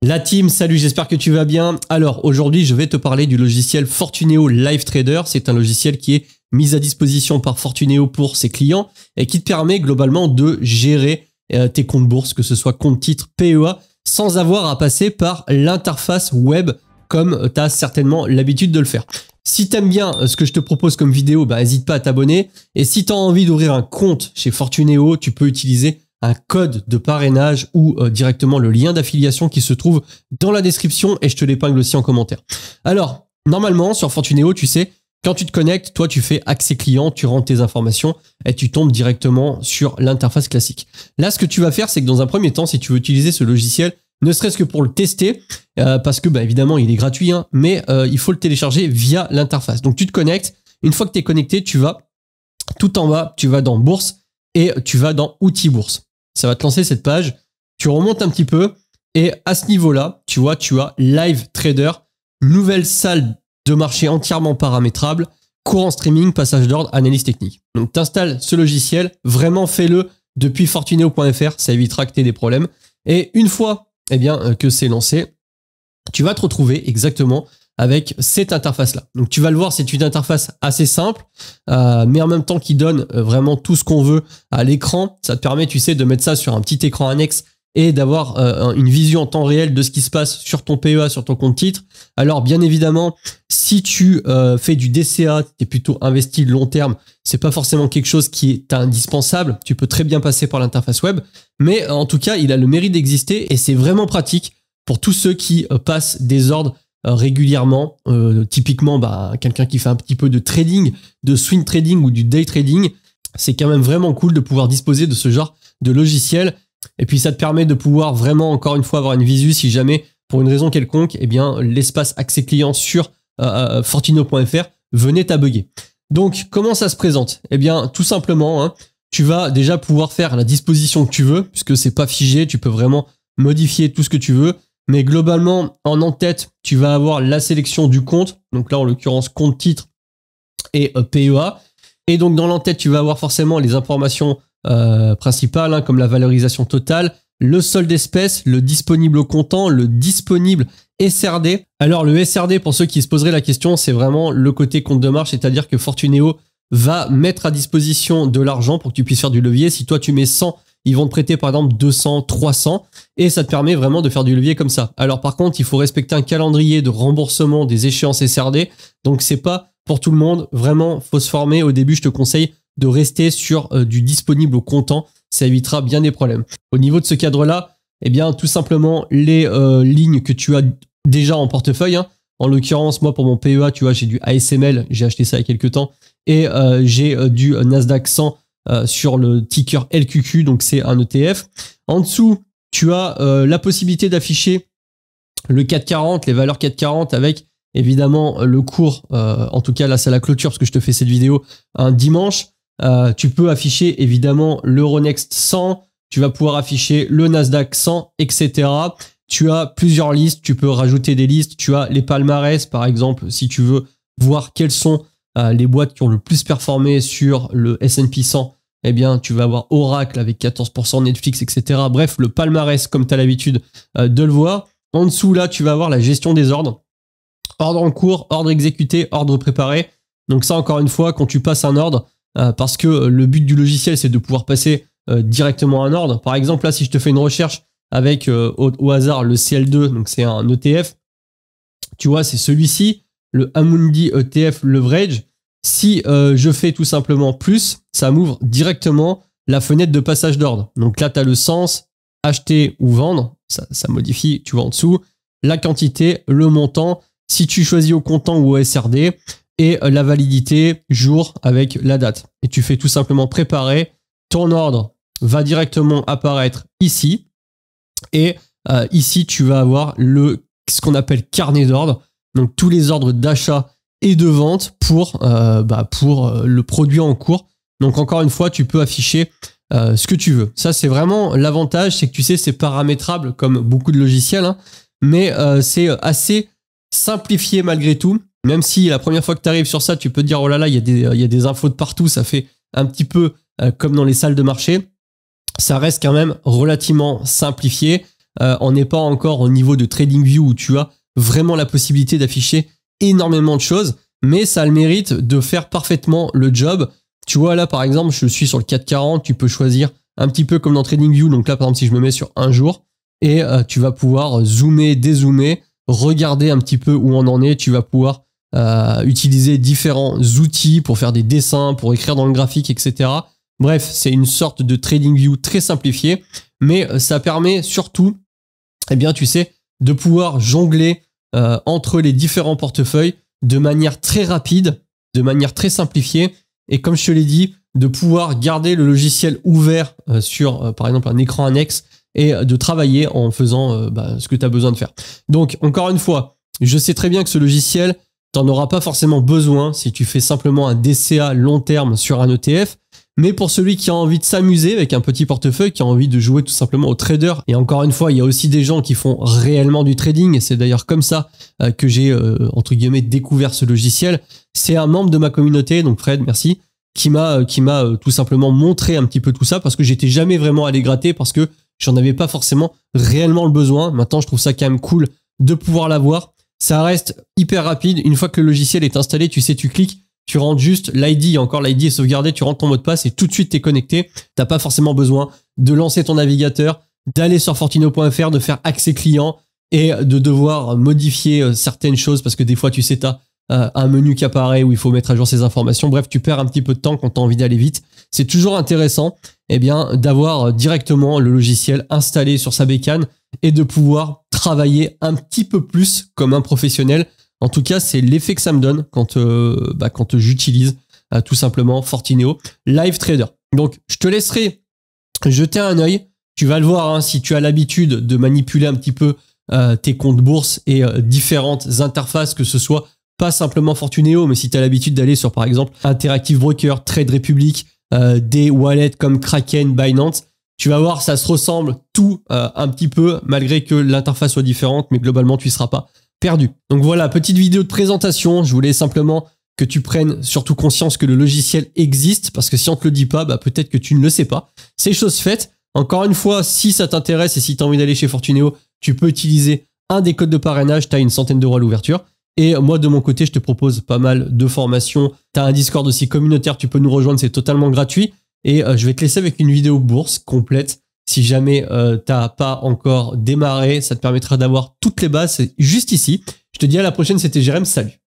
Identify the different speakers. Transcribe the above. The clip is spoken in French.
Speaker 1: La team, salut, j'espère que tu vas bien. Alors aujourd'hui, je vais te parler du logiciel Fortuneo Live Trader. C'est un logiciel qui est mis à disposition par Fortuneo pour ses clients et qui te permet globalement de gérer tes comptes bourse, que ce soit compte titre, PEA, sans avoir à passer par l'interface web comme tu as certainement l'habitude de le faire. Si tu aimes bien ce que je te propose comme vidéo, n'hésite pas à t'abonner. Et si tu as envie d'ouvrir un compte chez Fortuneo, tu peux utiliser un code de parrainage ou directement le lien d'affiliation qui se trouve dans la description et je te l'épingle aussi en commentaire. Alors, normalement, sur Fortuneo, tu sais, quand tu te connectes, toi, tu fais accès client, tu rentres tes informations et tu tombes directement sur l'interface classique. Là, ce que tu vas faire, c'est que dans un premier temps, si tu veux utiliser ce logiciel, ne serait-ce que pour le tester, parce que évidemment, il est gratuit, mais il faut le télécharger via l'interface. Donc, tu te connectes. Une fois que tu es connecté, tu vas tout en bas, tu vas dans Bourse et tu vas dans Outils Bourse. Ça va te lancer cette page. Tu remontes un petit peu et à ce niveau-là, tu vois, tu as Live Trader, nouvelle salle de marché entièrement paramétrable, courant streaming, passage d'ordre, analyse technique. Donc, tu installes ce logiciel. Vraiment, fais-le depuis fortuneo.fr. Ça évitera que tu aies des problèmes. Et une fois que c'est lancé, tu vas te retrouver exactement avec cette interface-là. Donc, tu vas le voir, c'est une interface assez simple, mais en même temps qui donne vraiment tout ce qu'on veut à l'écran. Ça te permet, tu sais, de mettre ça sur un petit écran annexe et d'avoir une vision en temps réel de ce qui se passe sur ton PEA, sur ton compte titre. Alors, bien évidemment, si tu fais du DCA, tu es plutôt investi long terme, c'est pas forcément quelque chose qui est indispensable. Tu peux très bien passer par l'interface web, mais en tout cas, il a le mérite d'exister et c'est vraiment pratique pour tous ceux qui passent des ordres régulièrement. Typiquement, quelqu'un qui fait un petit peu de trading, de swing trading ou du day trading, c'est quand même vraiment cool de pouvoir disposer de ce genre de logiciel. Et puis, ça te permet de pouvoir vraiment, encore une fois, avoir une visu si jamais, pour une raison quelconque, l'espace accès client sur fortuneo.fr venait à bugger. Donc, comment ça se présente? Tout simplement, tu vas déjà pouvoir faire la disposition que tu veux, puisque c'est pas figé, tu peux vraiment modifier tout ce que tu veux. Mais globalement, en en-tête, tu vas avoir la sélection du compte. Donc là, en l'occurrence, compte titre et PEA. Et donc, dans l'en-tête, tu vas avoir forcément les informations principales, comme la valorisation totale, le solde d'espèces, le disponible au comptant, le disponible SRD. Alors, le SRD, pour ceux qui se poseraient la question, c'est vraiment le côté compte de marge, c'est-à-dire que Fortuneo va mettre à disposition de l'argent pour que tu puisses faire du levier. Si toi, tu mets 100, ils vont te prêter par exemple 200, 300 et ça te permet vraiment de faire du levier comme ça. Alors par contre, il faut respecter un calendrier de remboursement des échéances SRD. Donc c'est pas pour tout le monde. Vraiment, faut se former. Au début, je te conseille de rester sur du disponible au comptant. Ça évitera bien des problèmes. Au niveau de ce cadre-là, tout simplement les lignes que tu as déjà en portefeuille. En l'occurrence, moi pour mon PEA, tu vois, j'ai du ASML. J'ai acheté ça il y a quelques temps et j'ai du Nasdaq 100 sur le ticker LQQ, donc c'est un ETF. En dessous, tu as la possibilité d'afficher le 440, les valeurs 440 avec évidemment le cours, en tout cas là c'est la clôture parce que je te fais cette vidéo un dimanche. Tu peux afficher évidemment l'Euronext 100, tu vas pouvoir afficher le Nasdaq 100, etc. Tu as plusieurs listes, tu peux rajouter des listes, tu as les palmarès par exemple si tu veux voir quelles sont les boîtes qui ont le plus performé sur le S&P 100, tu vas avoir Oracle avec 14%, Netflix, etc. Bref, le palmarès comme tu as l'habitude de le voir. En dessous, là, tu vas avoir la gestion des ordres. Ordre en cours, ordre exécuté, ordre préparé. Donc ça, encore une fois, quand tu passes un ordre, parce que le but du logiciel, c'est de pouvoir passer directement un ordre. Par exemple, là, si je te fais une recherche avec au hasard le CL2, donc c'est un ETF, tu vois, c'est celui-ci. Le Amundi ETF Leverage, si je fais tout simplement plus, ça m'ouvre directement la fenêtre de passage d'ordre. Donc là, tu as le sens, acheter ou vendre, ça modifie, tu vois en dessous, la quantité, le montant, si tu choisis au comptant ou au SRD, et la validité jour avec la date. Et tu fais tout simplement préparer, ton ordre va directement apparaître ici, et ici, tu vas avoir ce qu'on appelle carnet d'ordre. Donc, tous les ordres d'achat et de vente pour le produit en cours. Donc, encore une fois, tu peux afficher ce que tu veux. Ça, c'est vraiment l'avantage, c'est que tu sais, c'est paramétrable comme beaucoup de logiciels, mais c'est assez simplifié malgré tout. Même si la première fois que tu arrives sur ça, tu peux te dire, oh là là, il y a des infos de partout, ça fait un petit peu comme dans les salles de marché. Ça reste quand même relativement simplifié. on n'est pas encore au niveau de TradingView où tu as vraiment la possibilité d'afficher énormément de choses, mais ça a le mérite de faire parfaitement le job. Tu vois là par exemple, je suis sur le 440, tu peux choisir un petit peu comme dans TradingView. Donc là par exemple si je me mets sur un jour et tu vas pouvoir zoomer, dézoomer, regarder un petit peu où on en est. Tu vas pouvoir utiliser différents outils pour faire des dessins, pour écrire dans le graphique, etc. Bref, c'est une sorte de TradingView très simplifié, mais ça permet surtout, eh bien, tu sais, de pouvoir jongler entre les différents portefeuilles de manière très rapide, de manière très simplifiée, et comme je te l'ai dit, de pouvoir garder le logiciel ouvert sur, par exemple, un écran annexe et de travailler en faisant ce que tu as besoin de faire. Donc, encore une fois, je sais très bien que ce logiciel, tu n'en auras pas forcément besoin si tu fais simplement un DCA long terme sur un ETF. Mais pour celui qui a envie de s'amuser avec un petit portefeuille, qui a envie de jouer tout simplement au trader, et encore une fois, il y a aussi des gens qui font réellement du trading, et c'est d'ailleurs comme ça que j'ai, entre guillemets, découvert ce logiciel. C'est un membre de ma communauté, donc Fred, merci, qui m'a tout simplement montré un petit peu tout ça, parce que j'étais jamais vraiment allé gratter, parce que j'en avais pas forcément réellement le besoin. Maintenant, je trouve ça quand même cool de pouvoir l'avoir. Ça reste hyper rapide. Une fois que le logiciel est installé, tu sais, tu cliques, tu rentres juste l'ID, encore l'ID est sauvegardé, tu rentres ton mot de passe et tout de suite tu es connecté. T'as pas forcément besoin de lancer ton navigateur, d'aller sur fortinéo.fr, de faire accès client et de devoir modifier certaines choses parce que des fois tu sais t'as un menu qui apparaît où il faut mettre à jour ces informations. Bref, tu perds un petit peu de temps quand tu as envie d'aller vite. C'est toujours intéressant d'avoir directement le logiciel installé sur sa bécane et de pouvoir travailler un petit peu plus comme un professionnel. En tout cas, c'est l'effet que ça me donne quand j'utilise tout simplement Fortinéo Live Trader. Donc, je te laisserai jeter un œil. Tu vas le voir hein, si tu as l'habitude de manipuler un petit peu tes comptes bourse et différentes interfaces, que ce soit pas simplement Fortinéo, mais si tu as l'habitude d'aller sur, par exemple, Interactive Broker, Trade Republic, des wallets comme Kraken, Binance, tu vas voir, ça se ressemble tout un petit peu, malgré que l'interface soit différente, mais globalement, tu ne seras pas perdu. Donc voilà, petite vidéo de présentation. Je voulais simplement que tu prennes surtout conscience que le logiciel existe, parce que si on te le dit pas, peut-être que tu ne le sais pas. C'est chose faite. Encore une fois, si ça t'intéresse et si tu as envie d'aller chez Fortinéo, tu peux utiliser un des codes de parrainage. Tu as une centaine d'euros à l'ouverture. Et moi, de mon côté, je te propose pas mal de formations. Tu as un Discord aussi communautaire, tu peux nous rejoindre, c'est totalement gratuit. Et je vais te laisser avec une vidéo bourse complète. Si jamais t'as pas encore démarré, ça te permettra d'avoir toutes les bases. C'est juste ici. Je te dis à la prochaine, c'était Jérém, salut.